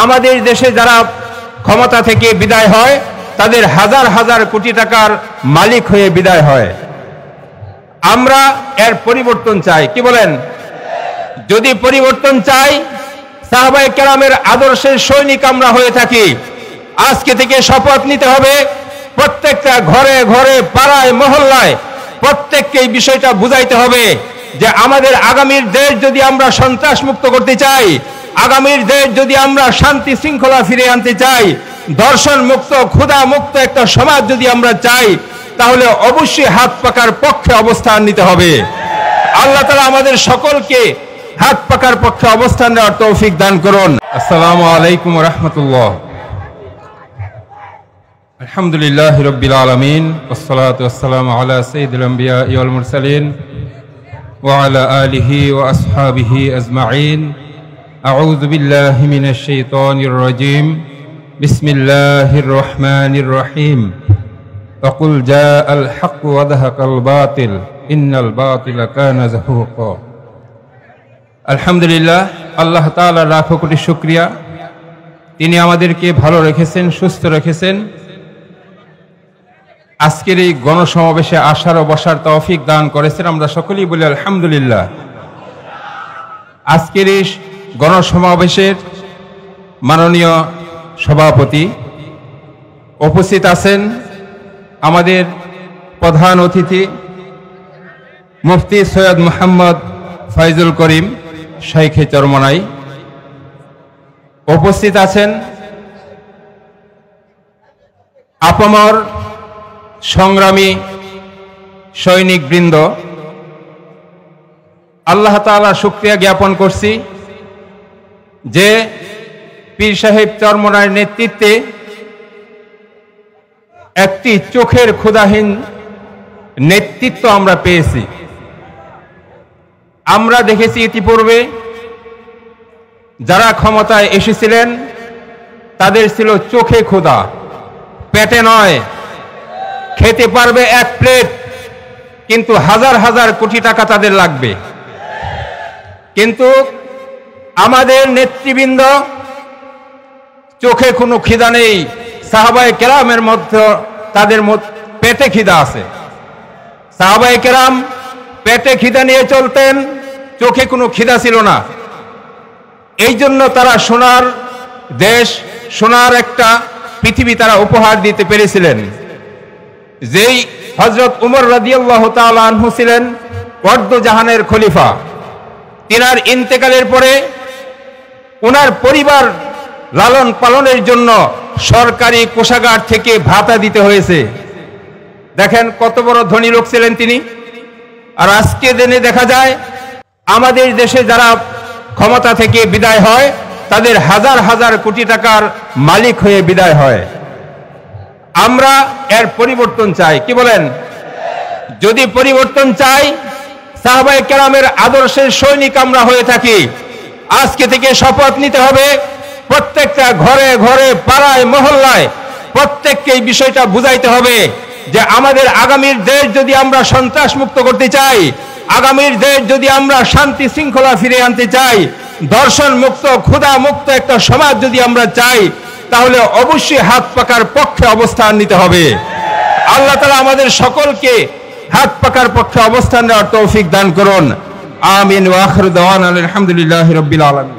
আমাদের দেশে যারা ক্ষমতা থেকে বিদায় হয় তাদের হাজার হাজার কোটি টাকার মালিক হয়ে বিদায় হয়। আমরা এর পরিবর্তন চাই। কি বলেন? যদি পরিবর্তন চাই, সাহাবায়ে কেরামের আদর্শের সৈনিক আমরা হয়ে থাকি, আজকে থেকে শপথ নিতে হবে, প্রত্যেকটা ঘরে ঘরে পাড়ায় মহল্লায় প্রত্যেককে এই বিষয়টা বুঝাইতে হবে যে আমাদের আগামীর দেশ যদি আমরা সন্ত্রাস মুক্ত করতে চাই, আগামীর দেশ যদি আমরা শান্তি শৃঙ্খলা ফিরে আনতে চাই, ধর্ষণ মুক্ত ক্ষুধা মুক্ত একটা সমাজ যদি আমরা চাই, তাহলে অবশ্যই হাত পাকার পক্ষে অবস্থান নিতে হবে। আল্লাহ তাআলা আমাদের সকলকে হাত পাকার পক্ষে অবস্থান নেওয়ার তৌফিক দান করুন। আসসালামু আলাইকুম ওয়া রাহমাতুল্লাহ। আলহামদুলিল্লাহি রাব্বিল আলামিন ওয়াসসালাতু ওয়াসসালামু আলা সাইয়্যিদিল আমবিয়া ওয়াল মুরসালিন ওয়া আলা আলিহি ওয়া আসহাবিহি আজমাইন। আউযু বিল্লাহি মিনাশ শাইতানির রাজীম। বিসমিল্লাহির রহমানির রহিম। ওয়াকুল জাআল হক ওয়া যাহাকাল বাতিল ইন্নাল বাতিলা কানা যাহুকা। আলহামদুলিল্লাহ, আল্লাহ তাআলার লাখো কোটি শুকরিয়া, তিনি আমাদেরকে ভালো রেখেছেন, সুস্থ রেখেছেন। আজকের এই গণসমাবেশে আসার ও বসার তৌফিক দান করেছেন। আমরা সকলেই বলি আলহামদুলিল্লাহ। আজকের এই গণসমাবেশের মাননীয় সভাপতি উপস্থিত আছেন, আমাদের প্রধান অতিথি মুফতি সৈয়দ মোহাম্মদ ফয়জুল করিম শাইখে চরমনাই, উপস্থিত আছেন আপামর সংগ্রামী সৈনিক বৃন্দ। আল্লাহ তাআলার শুকরিয়া জ্ঞাপন করছি যে পীর সাহেব চরমনাইয়ের নেতৃত্বে একটি চোখের ক্ষুধাহীন নেতৃত্ব আমরা পেয়েছি। আমরা দেখেছি ইতিপূর্বে যারা ক্ষমতায় এসেছিলেন তাদের ছিল চোখে ক্ষুধা, পেটে নয়। খেতে পারবে এক প্লেট, কিন্তু হাজার হাজার কোটি টাকা তাদের লাগবে। কিন্তু আমাদের নেতৃবৃন্দ চোখে কোনো খিদা নেই, সাহাবায়ে কেরামের মধ্যে তাদের পেটে খিদা আছে। সাহাবায়ে কেরাম পেটে খিদা নিয়ে চলতেন, চোখে কোনো খিদা ছিল না। এই জন্য তারা সোনার দেশ, সোনার একটা পৃথিবী তারা উপহার দিতে পেরেছিলেন। যেই হযরত উমর রাদিয়াল্লাহু তাআলা আনহু ছিলেন অর্ধজাহানের খলিফা, তিনার ইন্তেকালের পরে ওনার পরিবার লালন পালনের জন্য সরকারি কোষাগার থেকে ভাতা দিতে হয়েছে। দেখেন কত বড় ধনী লোক ছিলেন তিনি। আর আজকে দিনে দেখা যায় আমাদের দেশে যারা ক্ষমতা থেকে বিদায় হয় তাদের হাজার হাজার কোটি টাকার মালিক হয়ে বিদায় হয়। আমরা এর পরিবর্তন চাই। কি বলেন? যদি পরিবর্তন চাই, সাহাবায়ে কেরামের আদর্শের সৈনিক আমরা হয়ে থাকি, আজকে থেকে শপথ নিতে হবে, প্রত্যেকটা ঘরে ঘরে পাড়ায় মহল্লায় প্রত্যেককে এই বিষয়টা বুঝাইতে হবে যে আমাদের আগামীর দেশ যদি আমরা সন্ত্রাস মুক্ত করতে চাই, আগামীর দেশ যদি আমরা শান্তি শৃঙ্খলা ফিরে আনতে চাই, ধর্ষণ মুক্ত ক্ষুধা মুক্ত একটা সমাজ যদি আমরা চাই, তাহলে অবশ্যই হাত পাকার পক্ষে অবস্থান নিতে হবে। আল্লাহ তাআলা আমাদের সকলকে হাত পাকার পক্ষে অবস্থান নেওয়ার তৌফিক দান করুন। আমিন ওয়া আখিরু দাওয়ানা আলহামদুলিল্লাহি রাব্বিল আলামিন।